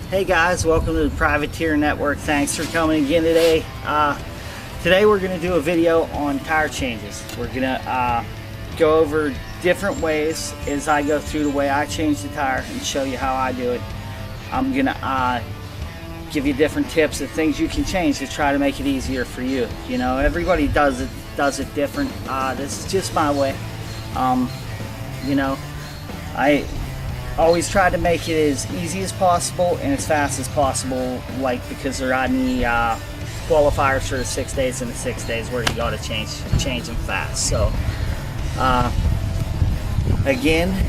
Hey guys, welcome to the Privateer Network. Thanks for coming again today. Today we're going to do a video on tire changes. We're going to go over different ways as I go through the way I change the tire and show you how I do it. I'm going to give you different tips of things you can change to try to make it easier for you. You know, everybody does it different. This is just my way. You know, I always try to make it as easy as possible and as fast as possible, like because they're on the qualifiers for the 6 days and the 6 days where you got to change them fast. So again,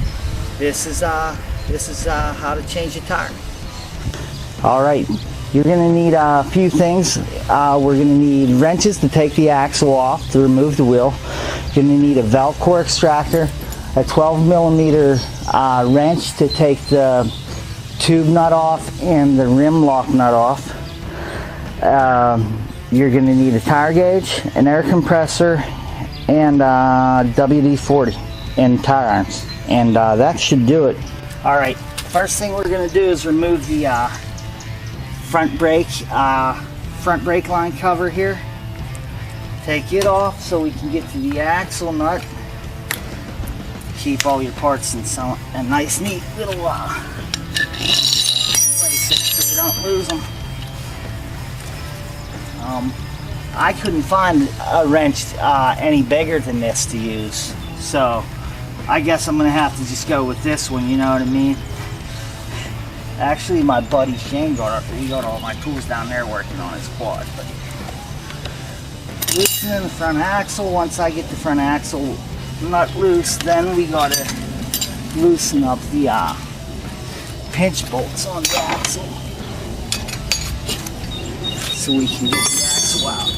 this is how to change a tire. All right, you're going to need a few things. We're going to need wrenches to take the axle off to remove the wheel. You're going to need a Velcro extractor, a 12mm wrench to take the tube nut off and the rim lock nut off. You're going to need a tire gauge, an air compressor, and WD-40 and tire irons, and that should do it. All right, first thing we're going to do is remove the front brake line cover here. Take it off so we can get to the axle nut. Keep all your parts in a nice neat little places so you don't lose them. I couldn't find a wrench any bigger than this to use, so I guess I'm gonna have to just go with this one, you know what I mean? Actually, my buddy Shane got all my tools down there working on his quad. But loosening the front axle. Once I get the front axle nut loose, then we gotta loosen up the pinch bolts on the axle so we can get the axle out.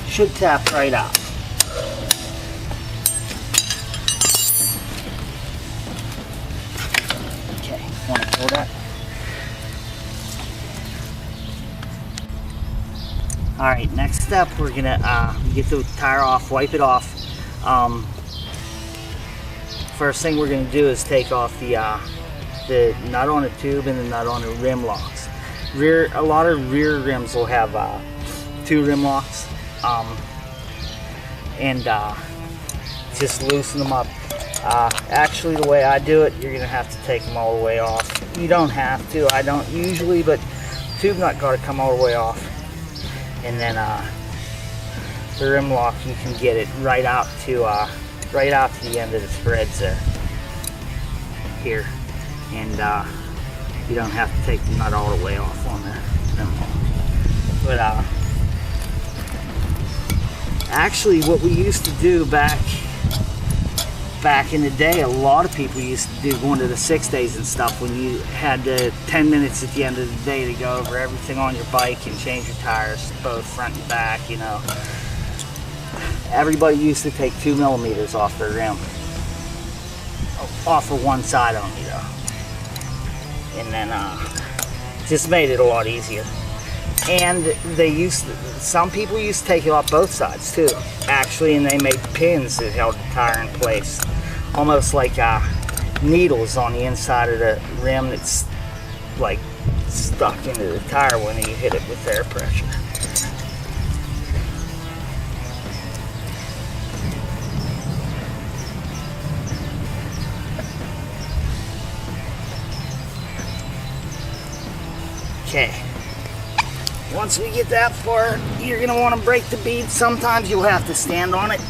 Should tap right out. Okay, want to pull that? All right, next step, we're gonna get the tire off, wipe it off. First thing we're gonna do is take off the nut on the tube and the nut on the rim locks. A lot of rear rims will have 2 rim locks. And just loosen them up. Actually, the way I do it, you're gonna have to take them all the way off. You don't have to. I don't usually, but tube nut got to come all the way off. And then the rim lock, you can get it right out to the end of the threads there. Here, and you don't have to take the nut all the way off on the rim lock. But actually, what we used to do back in the day, a lot of people used to do going to the 6 days and stuff when you had 10 minutes at the end of the day to go over everything on your bike and change your tires, both front and back, you know. Everybody used to take 2mm off their rim. Off of one side only though. And then just made it a lot easier. And some people used to take it off both sides too, actually, and they made pins that held the tire in place, almost like needles on the inside of the rim that's like stuck into the tire when you hit it with air pressure. Okay. Once we get that far, you're going to want to break the bead. Sometimes you'll have to stand on it.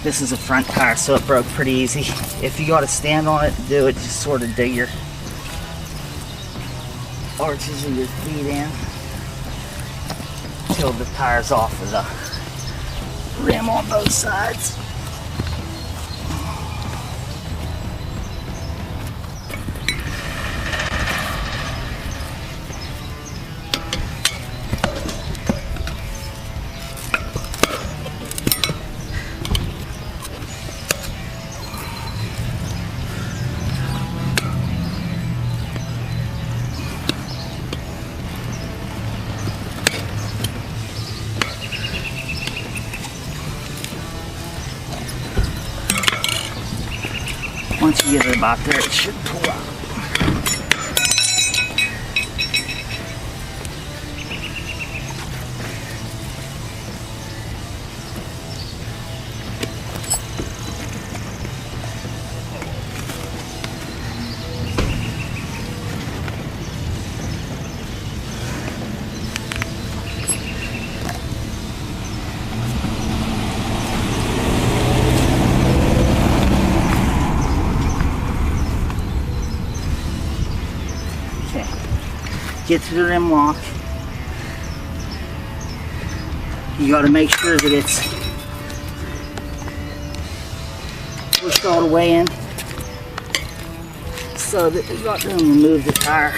This is a front tire, so it broke pretty easy. If you got to stand on it, do it. Just sort of dig your arches of your feet in. peeled the tires off of the rim on both sides. Once you get it about there, it should pull out. Get to the rim lock. You got to make sure that it's pushed all the way in so that you got room to move the tire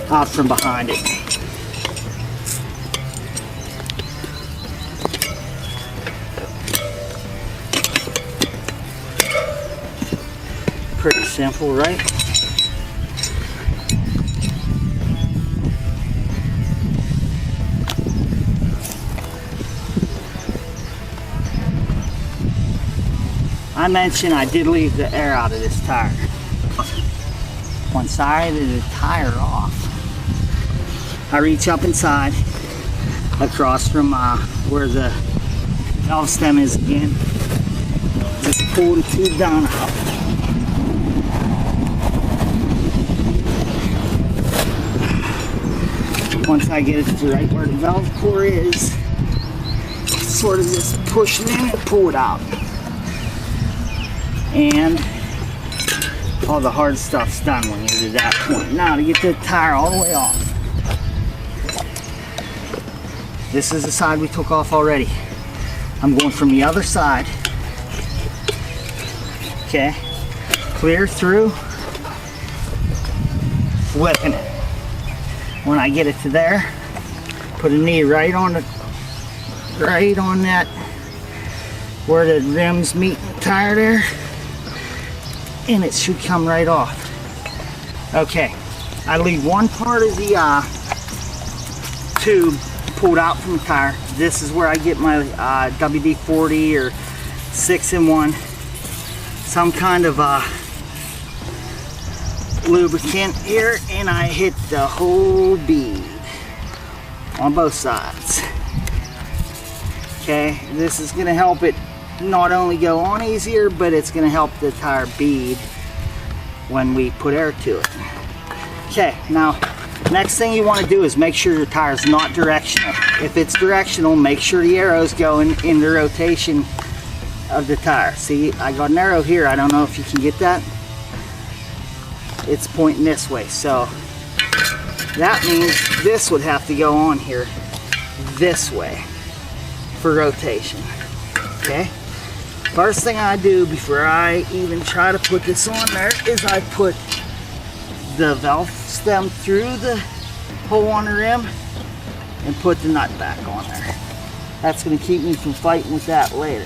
out from behind it. Pretty simple, right? I mentioned I did leave the air out of this tire. One side of the tire off. I reach up inside, across from where the valve stem is again. Just pull the tube down out. Once I get it to right where the valve core is, sort of just push it in and pull it out. And all the hard stuff's done when you're to that point. Now to get the tire all the way off. This is the side we took off already. I'm going from the other side. Okay. Clear through. Whipping it. When I get it to there, put a knee right on that where the rims meet the tire there. And it should come right off. Okay, I leave one part of the tube pulled out from the tire. This is where I get my WD-40 or 6-in-1, some kind of lubricant here, and I hit the whole bead on both sides. Okay, this is going to help it not only go on easier, but it's going to help the tire bead when we put air to it. Okay, now next thing you want to do is make sure your tire is not directional. If it's directional, make sure the arrow's going in the rotation of the tire. See, I got an arrow here. I don't know if you can get that. It's pointing this way, so that means this would have to go on here this way for rotation. Okay, first thing I do before I even try to put this on there is I put the valve stem through the hole on the rim and put the nut back on there. That's going to keep me from fighting with that later.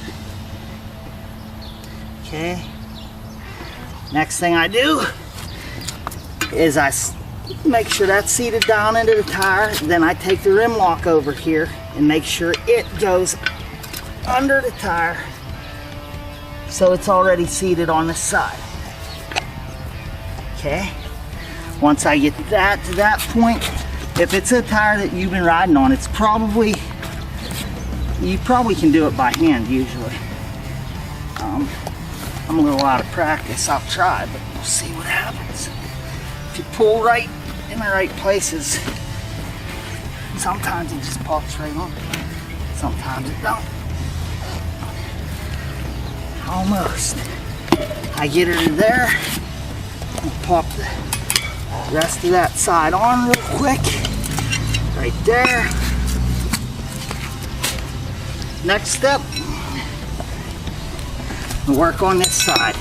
Okay, next thing I do is I make sure that's seated down into the tire. Then I take the rim lock over here and make sure it goes under the tire so it's already seated on the side. Okay, once I get that to that point, if it's a tire that you've been riding on, it's probably, you probably can do it by hand usually. I'm a little out of practice. I'll try, but we'll see what happens. If you pull right in the right places, sometimes it just pops right on. Sometimes it don't. Almost. I get her to there. I'll pop the rest of that side on real quick. right there. Next step, we'll work on this side.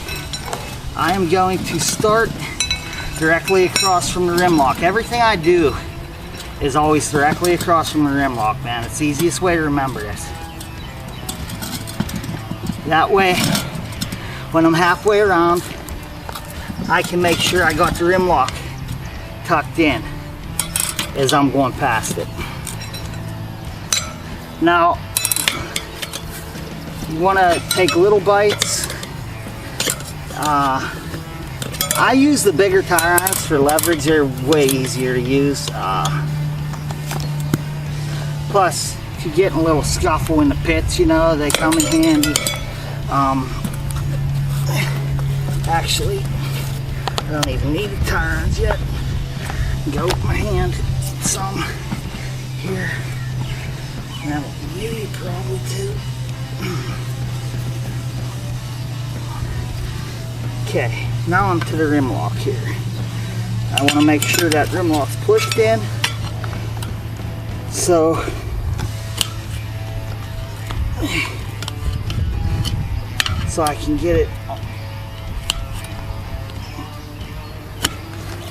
I am going to start directly across from the rim lock. Everything I do is always directly across from the rim lock, man. It's the easiest way to remember this. That way, when I'm halfway around, I can make sure I got the rim lock tucked in as I'm going past it. Now, you want to take little bites. I use the bigger tire irons for leverage. They're way easier to use. Plus, if you're getting a little scuffle in the pits, you know, they come in handy. Actually, I don't even need the tire irons yet. Go with my hand, some here. That'll really probably too. Okay, now I'm to the rim lock here. I want to make sure that rim lock's pushed in. So I can get it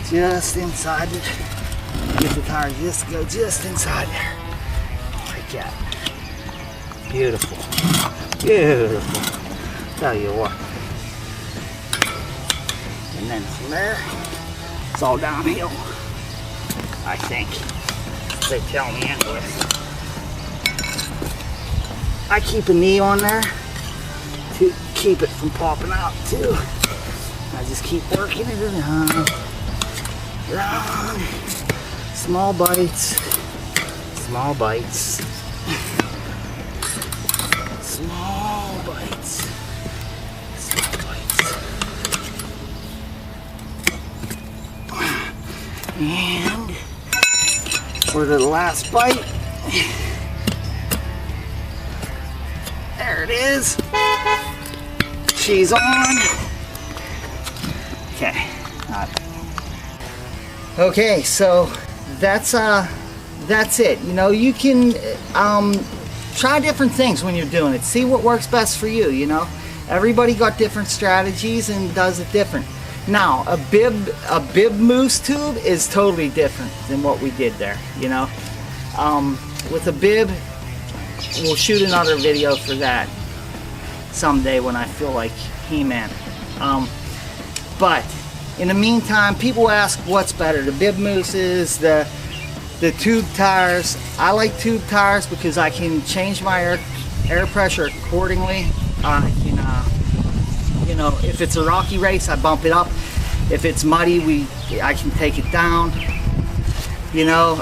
just inside it. Get the tire just to go just inside there. Like that. Beautiful. Beautiful. Tell you what. And then from there, it's all downhill. I think. They tell me anyway. I keep a knee on there to keep it from popping out too. I just keep working it around. Small bites. Small bites. Small bites. Small bites. And for the last bite, there it is. She's on. Okay. Okay, so that's it. You know, you can try different things when you're doing it. See what works best for you. You know, everybody got different strategies and does it different. Now, a bib moose tube is totally different than what we did there. You know, with a bib, we'll shoot another video for that someday when I feel like He-Man. But in the meantime, people ask what's better, the bib mooses, the tube tires. I like tube tires because I can change my air pressure accordingly. I can, you know, if it's a rocky race, I bump it up. If it's muddy, I can take it down. You know,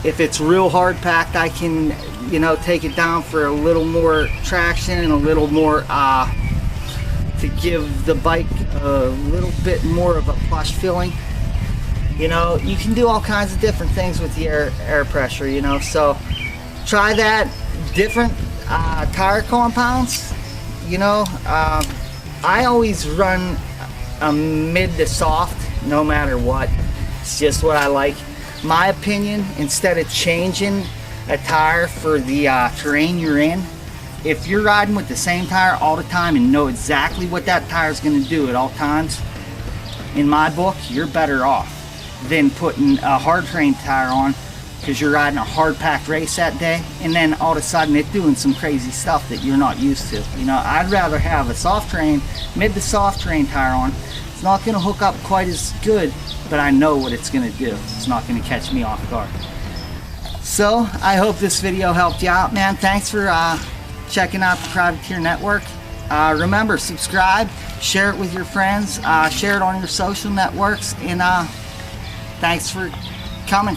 if it's real hard packed, I can, you know, take it down for a little more traction and a little more to give the bike a little bit more of a plush feeling. You know, you can do all kinds of different things with the air pressure, you know, so try that. Different tire compounds, you know. I always run a mid to soft no matter what. It's just what I like. My opinion, instead of changing a tire for the terrain you're in, if you're riding with the same tire all the time and know exactly what that tire is going to do at all times, in my book, you're better off than putting a hard terrain tire on because you're riding a hard packed race that day and then all of a sudden it's doing some crazy stuff that you're not used to. You know, I'd rather have a soft terrain, mid to soft terrain tire on. It's not going to hook up quite as good, but I know what it's going to do. It's not going to catch me off guard. So I hope this video helped you out, man. Thanks for checking out the Privateer Network. Remember, subscribe, share it with your friends, share it on your social networks, and thanks for coming.